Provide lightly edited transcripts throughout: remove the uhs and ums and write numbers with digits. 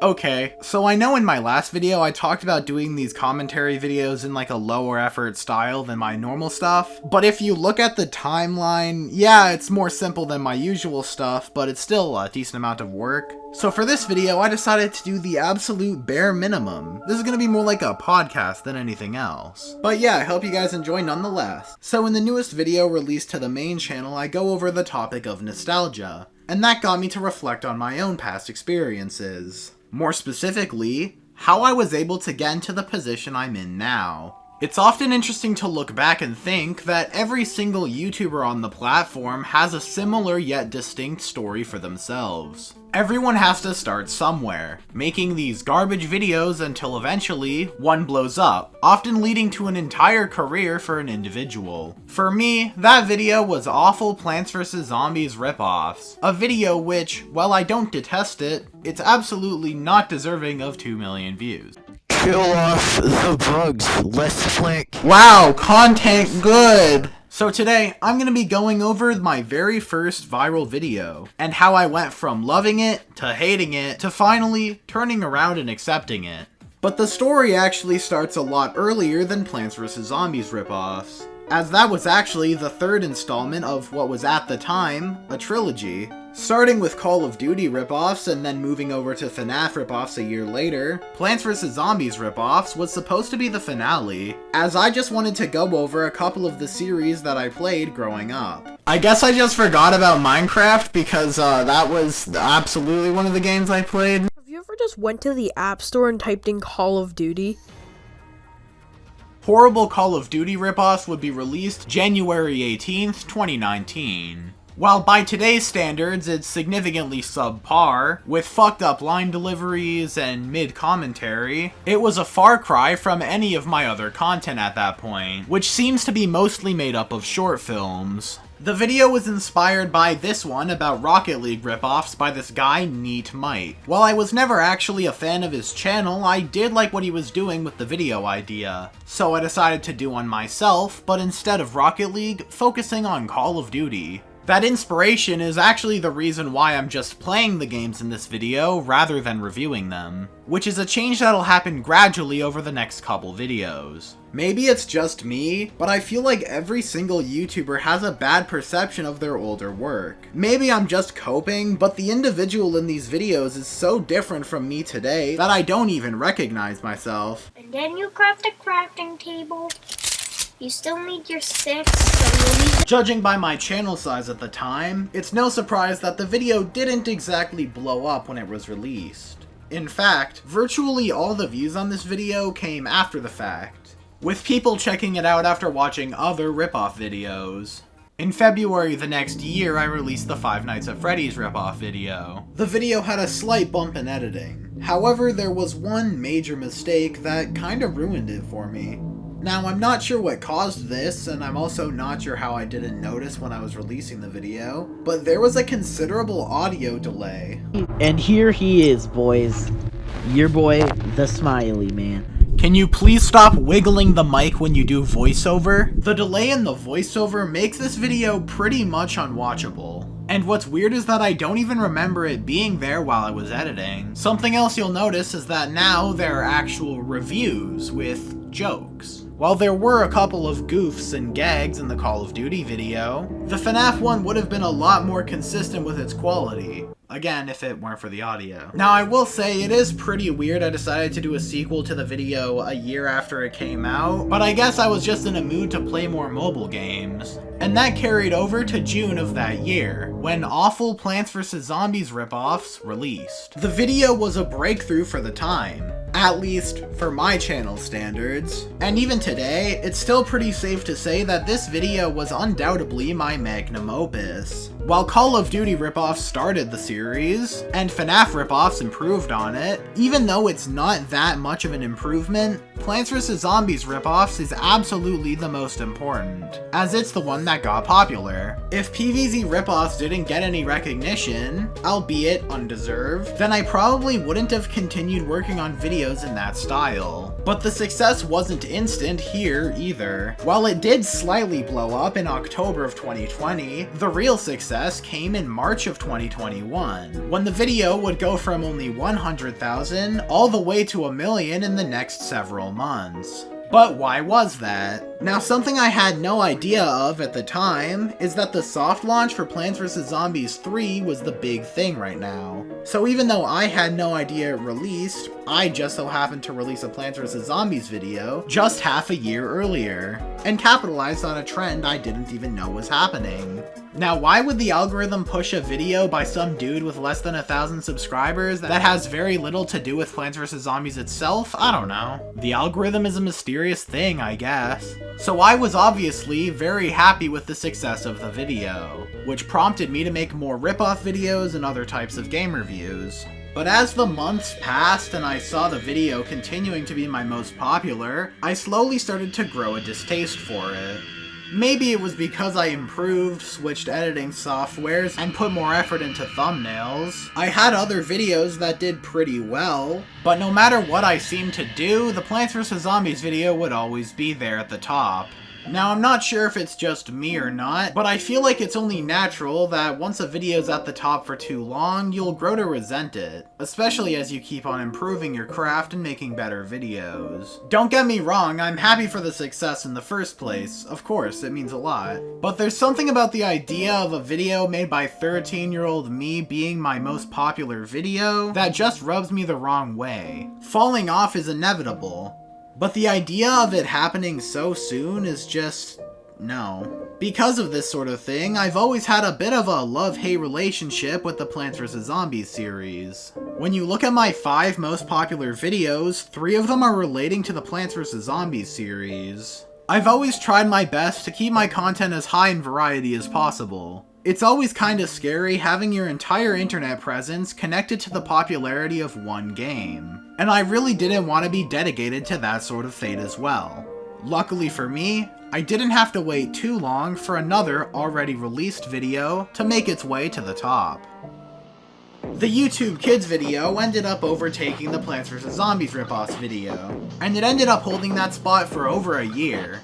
Okay, so I know in my last video I talked about doing these commentary videos in like a lower effort style than my normal stuff, but if you look at the timeline, yeah, it's more simple than my usual stuff, but it's still a decent amount of work. So for this video, I decided to do the absolute bare minimum. This is gonna be more like a podcast than anything else. But yeah, I hope you guys enjoy nonetheless. So in the newest video released to the main channel, I go over the topic of nostalgia, and that got me to reflect on my own past experiences. More specifically, how I was able to get into the position I'm in now. It's often interesting to look back and think that every single YouTuber on the platform has a similar yet distinct story for themselves. Everyone has to start somewhere, making these garbage videos until eventually one blows up, often leading to an entire career for an individual. For me, that video was awful Plants vs. Zombies rip-offs, a video which, while I don't detest it, it's absolutely not deserving of 2 million views. Kill off the bugs, let's flank. Wow, content good! So today, I'm going to be going over my very first viral video, and how I went from loving it, to hating it, to finally turning around and accepting it. But the story actually starts a lot earlier than Plants vs. Zombies rip-offs, as that was actually the third installment of what was at the time a trilogy. Starting with Call of Duty rip-offs and then moving over to FNAF rip-offs a year later, Plants vs. Zombies rip-offs was supposed to be the finale, as I just wanted to go over a couple of the series that I played growing up. I guess I just forgot about Minecraft because that was absolutely one of the games I played. Have you ever just went to the App Store and typed in Call of Duty? Horrible Call of Duty rip-offs would be released January 18th, 2019. While by today's standards it's significantly subpar, with fucked up line deliveries and mid-commentary, it was a far cry from any of my other content at that point, which seems to be mostly made up of short films. The video was inspired by this one about Rocket League rip-offs by this guy Neat Mite. While I was never actually a fan of his channel, I did like what he was doing with the video idea. So I decided to do one myself, but instead of Rocket League, focusing on Call of Duty. That inspiration is actually the reason why I'm just playing the games in this video rather than reviewing them, which is a change that'll happen gradually over the next couple videos. Maybe it's just me, but I feel like every single YouTuber has a bad perception of their older work. Maybe I'm just coping, but the individual in these videos is so different from me today that I don't even recognize myself. And then you craft a crafting table. You still need your 6, so you'll need... Judging by my channel size at the time, it's no surprise that the video didn't exactly blow up when it was released. In fact, virtually all the views on this video came after the fact, with people checking it out after watching other rip-off videos. In February the next year, I released the Five Nights at Freddy's rip-off video. The video had a slight bump in editing. However, there was one major mistake that kinda ruined it for me. Now, I'm not sure what caused this, and I'm also not sure how I didn't notice when I was releasing the video, but there was a considerable audio delay. And here he is, boys. Your boy, the Smiley Man. Can you please stop wiggling the mic when you do voiceover? The delay in the voiceover makes this video pretty much unwatchable. And what's weird is that I don't even remember it being there while I was editing. Something else you'll notice is that now there are actual reviews with jokes. While there were a couple of goofs and gags in the Call of Duty video, the FNAF one would have been a lot more consistent with its quality. Again, if it weren't for the audio. Now, I will say it is pretty weird I decided to do a sequel to the video a year after it came out, but I guess I was just in a mood to play more mobile games. And that carried over to June of that year, when awful Plants vs. Zombies rip-offs released. The video was a breakthrough for the time, at least for my channel standards. And even today, it's still pretty safe to say that this video was undoubtedly my magnum opus. While Call of Duty rip-offs started the series, and FNAF rip-offs improved on it, even though it's not that much of an improvement, Plants vs. Zombies ripoffs is absolutely the most important, as it's the one that got popular. If PvZ ripoffs didn't get any recognition, albeit undeserved, then I probably wouldn't have continued working on videos in that style. But the success wasn't instant here either. While it did slightly blow up in October of 2020, the real success came in March of 2021, when the video would go from only 100,000 all the way to 1 million in the next several months. But why was that? Now, something I had no idea of at the time is that the soft launch for Plants vs. Zombies 3 was the big thing right now. So even though I had no idea it released, I just so happened to release a Plants vs. Zombies video just half a year earlier, and capitalized on a trend I didn't even know was happening. Now, why would the algorithm push a video by some dude with less than 1,000 subscribers that has very little to do with Plants vs. Zombies itself? I don't know. The algorithm is a mysterious thing, I guess. So I was obviously very happy with the success of the video, which prompted me to make more rip-off videos and other types of game reviews. But as the months passed and I saw the video continuing to be my most popular, I slowly started to grow a distaste for it. Maybe it was because I improved, switched editing softwares, and put more effort into thumbnails. I had other videos that did pretty well, but no matter what I seemed to do, the Plants vs. Zombies video would always be there at the top. Now, I'm not sure if it's just me or not, but I feel like it's only natural that once a video's at the top for too long, you'll grow to resent it, especially as you keep on improving your craft and making better videos. Don't get me wrong, I'm happy for the success in the first place. Of course, it means a lot. But there's something about the idea of a video made by 13-year-old me being my most popular video that just rubs me the wrong way. Falling off is inevitable. But the idea of it happening so soon is just... no. Because of this sort of thing, I've always had a bit of a love-hate relationship with the Plants vs. Zombies series. When you look at my 5 most popular videos, 3 of them are relating to the Plants vs. Zombies series. I've always tried my best to keep my content as high in variety as possible. It's always kinda scary having your entire internet presence connected to the popularity of one game, and I really didn't want to be dedicated to that sort of fate as well. Luckily for me, I didn't have to wait too long for another already released video to make its way to the top. The YouTube Kids video ended up overtaking the Plants vs. Zombies ripoffs video, and it ended up holding that spot for over a year.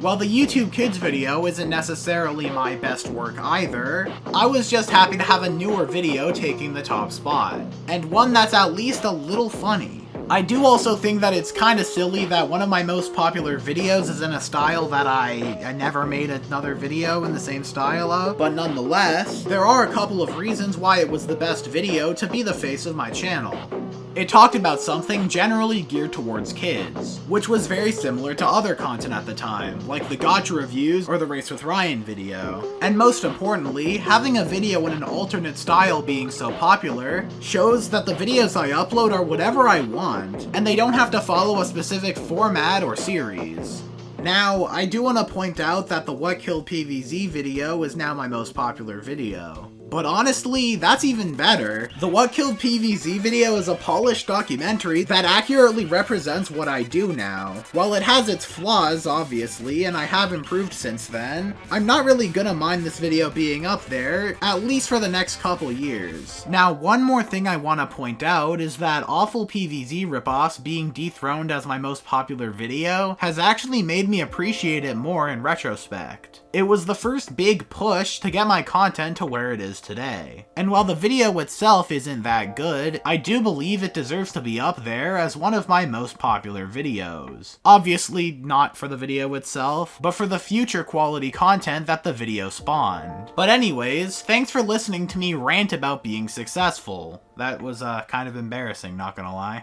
While the YouTube Kids video isn't necessarily my best work either, I was just happy to have a newer video taking the top spot, and one that's at least a little funny. I do also think that it's kinda silly that one of my most popular videos is in a style that I never made another video in the same style of, but nonetheless, there are a couple of reasons why it was the best video to be the face of my channel. It talked about something generally geared towards kids, which was very similar to other content at the time, like the Gotcha reviews or the Race with Ryan video. And most importantly, having a video in an alternate style being so popular shows that the videos I upload are whatever I want, and they don't have to follow a specific format or series. Now, I do want to point out that the What Killed PvZ video is now my most popular video. But honestly, that's even better. The What Killed PvZ video is a polished documentary that accurately represents what I do now. While it has its flaws, obviously, and I have improved since then, I'm not really gonna mind this video being up there, at least for the next couple years. Now, one more thing I want to point out is that awful PvZ ripoffs being dethroned as my most popular video has actually made me appreciate it more in retrospect. It was the first big push to get my content to where it is today. And while the video itself isn't that good, I do believe it deserves to be up there as one of my most popular videos. Obviously not for the video itself, but for the future quality content that the video spawned. But anyways, thanks for listening to me rant about being successful. That was kind of embarrassing, not gonna lie.